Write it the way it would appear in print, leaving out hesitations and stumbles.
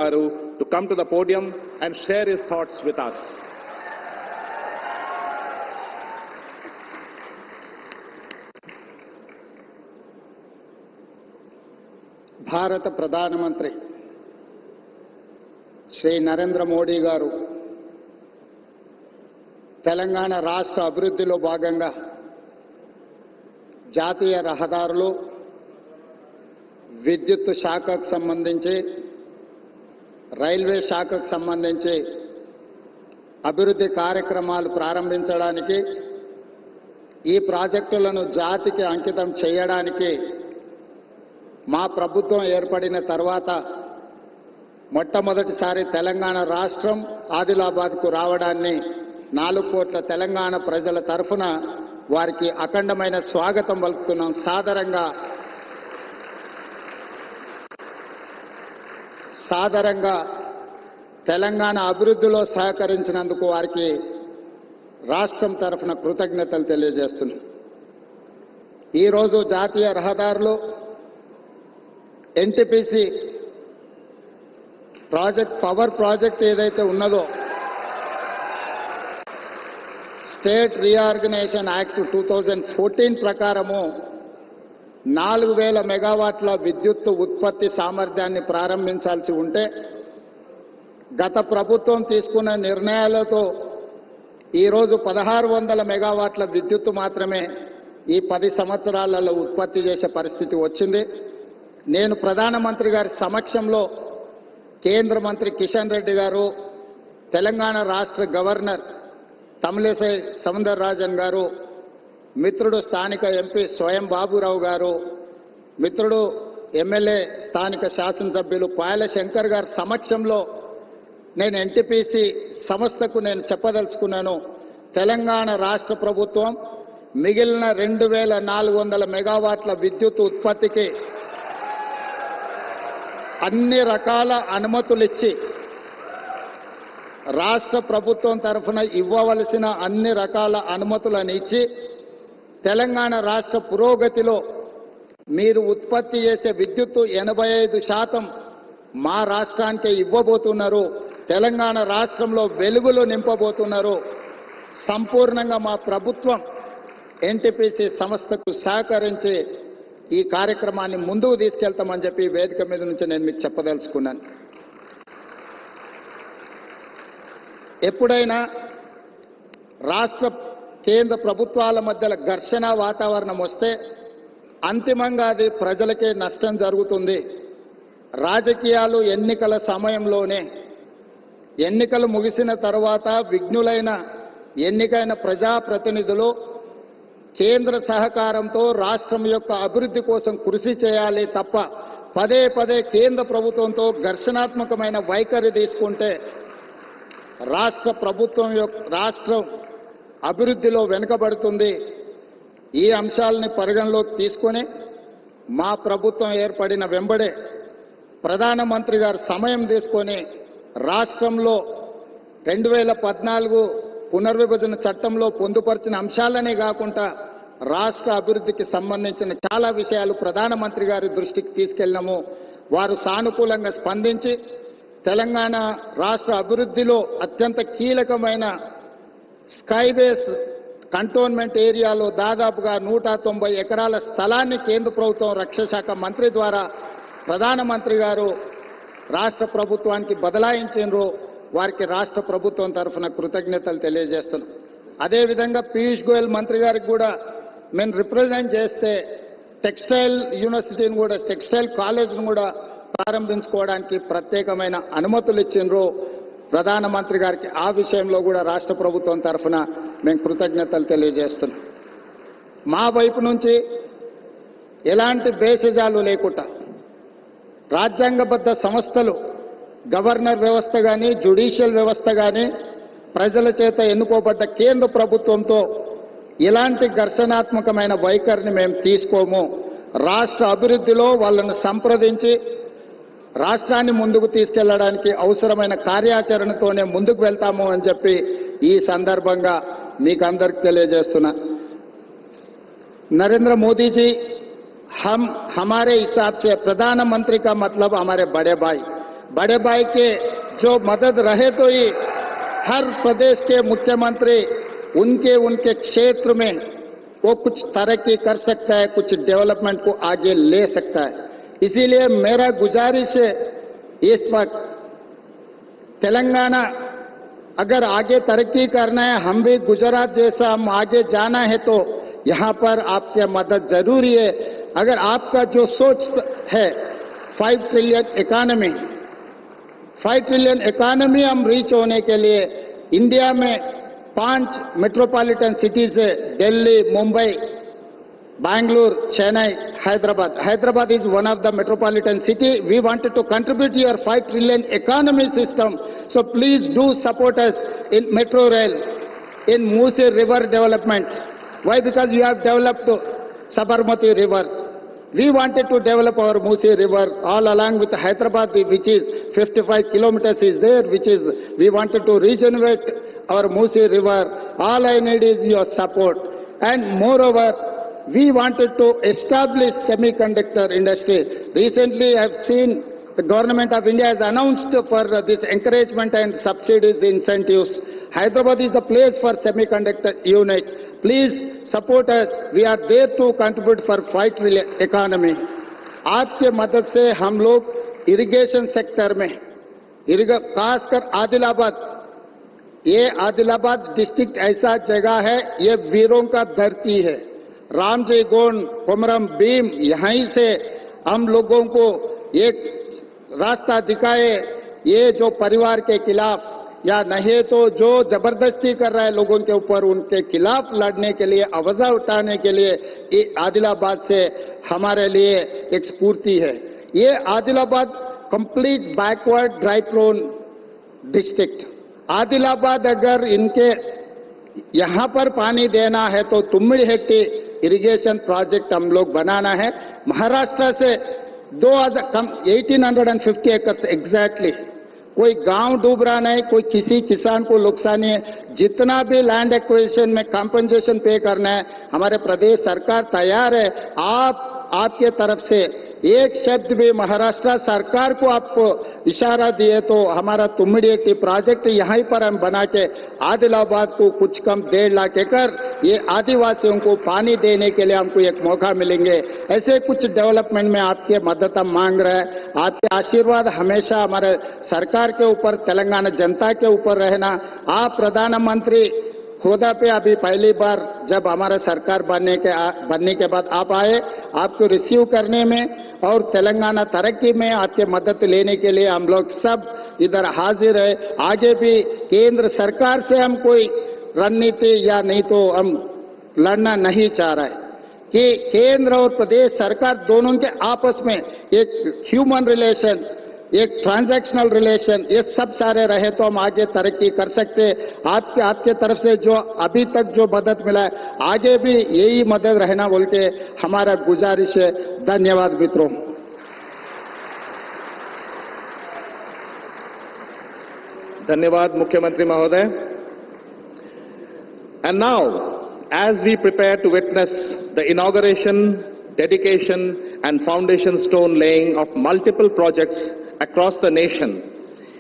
to come to the podium and share his thoughts with us. భారత ప్రధానమంత్రి శ్రీ నరేంద్ర మోడీ గారు తెలంగాణ రాష్ట్ర అభివృద్ధిలో భాగంగా జాతీయ రహదారులు, విద్యుత్ శాఖకు సంబంధించి, రైల్వే శాఖకు సంబంధించి అభివృద్ధి కార్యక్రమాలు ప్రారంభించడానికి, ఈ ప్రాజెక్టులను జాతికి అంకితం చేయడానికి మా ప్రభుత్వం ఏర్పడిన తర్వాత మొట్టమొదటిసారి తెలంగాణ రాష్ట్రం ఆదిలాబాద్కు రావడాన్ని 4 కోట్ల తెలంగాణ ప్రజల తరఫున వారికి అఖండమైన స్వాగతం పలుకుతున్నాం. సాదరంగా తెలంగాణ అభివృద్ధిలో సహకరించినందుకు వారికి రాష్ట్రం తరఫున కృతజ్ఞతలు తెలియజేస్తున్నాం. ఈరోజు జాతీయ రహదారులు ఎన్టీపీసీ ప్రాజెక్ట్, పవర్ ప్రాజెక్ట్ ఏదైతే ఉన్నదో, స్టేట్ రీఆర్గనైజేషన్ యాక్ట్ 2014 ప్రకారము 4000 మెగావాట్ల విద్యుత్ ఉత్పత్తి సామర్థ్యాన్ని ప్రారంభించాల్సి ఉంటే, గత ప్రభుత్వం తీసుకున్న నిర్ణయాలతో ఈరోజు 1600 మెగావాట్ల విద్యుత్ మాత్రమే ఈ 10 సంవత్సరాలలో ఉత్పత్తి చేసే పరిస్థితి వచ్చింది. నేను ప్రధానమంత్రి గారి సమక్షంలో కేంద్ర మంత్రి కిషన్ రెడ్డి గారు, తెలంగాణ రాష్ట్ర గవర్నర్ తమిళిసై సౌందరరాజన్ గారు, మిత్రుడు స్థానిక ఎంపీ స్వయం బాబురావు గారు, మిత్రుడు ఎమ్మెల్యే స్థానిక శాసనసభ్యులు పాయల శంకర్ గారి సమక్షంలో నేను ఎన్టీపీసీ సంస్థకు నేను చెప్పదలుచుకున్నాను. తెలంగాణ రాష్ట్ర ప్రభుత్వం మిగిలిన 2400 మెగావాట్ల విద్యుత్ ఉత్పత్తికి అన్ని రకాల అనుమతులు ఇచ్చి, రాష్ట్ర ప్రభుత్వం తరఫున ఇవ్వవలసిన అన్ని రకాల అనుమతులను ఇచ్చి, తెలంగాణ రాష్ట్ర పురోగతిలో మీరు ఉత్పత్తి చేసే విద్యుత్తు 85% మా రాష్ట్రానికే ఇవ్వబోతున్నారు. తెలంగాణ రాష్ట్రంలో వెలుగులు నింపబోతున్నారు. సంపూర్ణంగా మా ప్రభుత్వం ఎన్టీపీసీ సంస్థకు సహకరించి ఈ కార్యక్రమాన్ని ముందుకు తీసుకెళ్తామని చెప్పి వేదిక మీద నుంచి నేను మీకు చెప్పదలుచుకున్నాను. ఎప్పుడైనా రాష్ట్ర కేంద్ర ప్రభుత్వాల మధ్య ఘర్షణ వాతావరణం వస్తే అంతిమంగా అది ప్రజలకే నష్టం జరుగుతుంది. రాజకీయాలు ఎన్నికల సమయంలోనే, ఎన్నికలు ముగిసిన తర్వాత విఘ్నులైన ఎన్నికైన ప్రజాప్రతినిధులు కేంద్ర సహకారంతో రాష్ట్రం యొక్క అభివృద్ధి కోసం కృషి చేయాలి తప్ప పదే పదే కేంద్ర ప్రభుత్వంతో ఘర్షణాత్మకమైన వైఖరి తీసుకుంటే రాష్ట్రం అభివృద్ధిలో వెనుకబడుతుంది. ఈ అంశాలని పరిగణలోకి తీసుకొని మా ప్రభుత్వం ఏర్పడిన వెంబడే ప్రధానమంత్రి గారు సమయం తీసుకొని రాష్ట్రంలో 2014 పునర్విభజన చట్టంలో పొందుపరిచిన అంశాలనే కాకుండా రాష్ట్ర అభివృద్ధికి సంబంధించిన చాలా విషయాలు ప్రధానమంత్రి గారి దృష్టికి తీసుకెళ్ళినాము. వారు సానుకూలంగా స్పందించి తెలంగాణ రాష్ట్ర అభివృద్ధిలో అత్యంత కీలకమైన స్కైబేస్ కంటోన్మెంట్ ఏరియాలో దాదాపుగా 190 ఎకరాల స్థలాన్ని కేంద్ర ప్రభుత్వం రక్షణ శాఖ మంత్రి ద్వారా ప్రధానమంత్రి గారు రాష్ట్ర ప్రభుత్వానికి బదలాయించారు. వారికి రాష్ట్ర ప్రభుత్వం తరఫున కృతజ్ఞతలు తెలియజేస్తున్నాం. అదేవిధంగా పీయూష్ గోయల్ మంత్రి గారికి కూడా మేము రిప్రజెంట్ చేస్తే టెక్స్టైల్ యూనివర్సిటీని కూడా, టెక్స్టైల్ కాలేజ్ను కూడా ప్రారంభించుకోవడానికి ప్రత్యేకమైన అనుమతులు ఇచ్చిండ్రు ప్రధానమంత్రి గారికి. ఆ విషయంలో కూడా రాష్ట్ర ప్రభుత్వం తరఫున మేము కృతజ్ఞతలు తెలియజేస్తున్నాం. మా వైపు నుంచి ఎలాంటి భేషజాలు లేకుండా రాజ్యాంగబద్ధ సంస్థలు, గవర్నర్ వ్యవస్థ కానీ, జ్యుడిషియల్ వ్యవస్థ కానీ, ప్రజల చేత ఎన్నుకోబడ్డ కేంద్ర ప్రభుత్వంతో ఇలాంటి ఘర్షణాత్మకమైన వైఖరిని మేము తీసుకోము. రాష్ట్ర అభివృద్ధిలో వాళ్ళను సంప్రదించి రాష్ట్రాన్ని ముందుకు తీసుకెళ్లడానికి అవసరమైన కార్యాచరణతోనే ముందుకు వెళ్తాము అని చెప్పి ఈ సందర్భంగా మీకు అందరికీ తెలియజేస్తున్నా. नरेंद्र मोदी जी हम हमारे हिसाब से प्रधानमंत्री का मतलब हमारे बड़े भाई, बड़े भाई के जो मदद रहे तो ही हर प्रदेश के मुख्यमंत्री उनके उनके क्षेत्र में वो कुछ तरक्की कर सकता है, कुछ डेवलपमेंट को आगे ले सकता है। इसीलिए मेरा गुजारिश है, इस वक्त तेलंगाना अगर आगे तरक्की करना है, हम भी गुजरात जैसा हम आगे जाना है, तो यहां पर आपकी मदद जरूरी है। अगर आपका जो सोच है 5 ट्रिलियन इकोनॉमी हम रीच होने के लिए इंडिया में 5 मेट्रोपॉलिटन सिटीज है, Delhi, Mumbai, Bangalore, Chennai, Hyderabad. Hyderabad is one of the metropolitan city. We wanted to contribute to your 5 trillion economy system. So please do support us in metro rail, in Musi River development. Why? Because you have developed Sabarmati River. We wanted to develop our Musi River all along with Hyderabad, which is 55 kilometers is there, which is, we wanted to regenerate our Musi River. All I need is your support. And moreover, we wanted to establish semiconductor industry. Recently, I have seen the government of India has announced for this encouragement and subsidies, incentives. Hyderabad is the place for semiconductor unit. Please support us. We are there to contribute for 5 trillion economy. आपके मदद से हम लोग irrigation sector में, खासकर आदिलाबाद, ये Adilabad district ऐसा जगह है, ये वीरों का धरती है। रामजी गोंड, कोमरम भीम, यहीं से हम लोगों को एक रास्ता दिखाए, ये जो परिवार के खिलाफ या नहीं तो जो जबरदस्ती कर रहा है लोगों के ऊपर, उनके खिलाफ लड़ने के लिए, आवाज उठाने के लिए ये आदिलाबाद से हमारे लिए एक स्फूर्ति है। ये Adilabad complete backward dry prone district. Adilabad अगर इनके यहां पर पानी देना है तो तुम्मिडिहेट्टी इरिगेशन प्रोजेक्ट हम लोग बनाना है। महाराष्ट्र से 1850 एकर्स एग्जैक्टली, कोई गांव डूब रहा नहीं, कोई किसी किसान को नुकसान नहीं है। जितना भी लैंड एक्विजिशन में कंपनसेशन पे करना है, हमारे प्रदेश सरकार तैयार है। आपके तरफ से एक शब्द भी महाराष्ट्र सरकार को आपको इशारा दिए तो हमारा तुम्मिडिहेट्टी प्रोजेक्ट यहीं पर हम बना के आदिलाबाद को कुछ कम 1.5 लाख एकड़ ये आदिवासियों को पानी देने के लिए हमको एक मौका मिलेंगे। ऐसे कुछ डेवलपमेंट में आपके मदद हम मांग रहे हैं। आपके आशीर्वाद हमेशा हमारे सरकार के ऊपर, तेलंगाना जनता के ऊपर रहना। आप प्रधानमंत्री होदा पे अभी पहली बार जब हमारा सरकार बनने के बाद आप आए, आपको रिसीव करने में और तेलंगाना तरक्की में आपके मदद लेने के लिए हम लोग सब इधर हाजिर है। आगे भी केंद्र सरकार से हम कोई रणनीति या नहीं तो हम लड़ना नहीं चाह रहे कि केंद्र और प्रदेश सरकार दोनों के आपस में एक ह्यूमन रिलेशन, एक ट्रांजैक्शनल रिलेशन, ये सब सारे रहे तो हम आगे तरक्की कर सकते। आपके तरफ से जो अभी तक जो मदद मिला है, आगे भी यही मदद रहना बोल के हमारा गुजारिश है। धन्यवाद मित्रों। धन्यवाद मुख्यमंत्री महोदय। And now, as we prepare to witness the inauguration, dedication and foundation stone laying of multiple projects across the nation,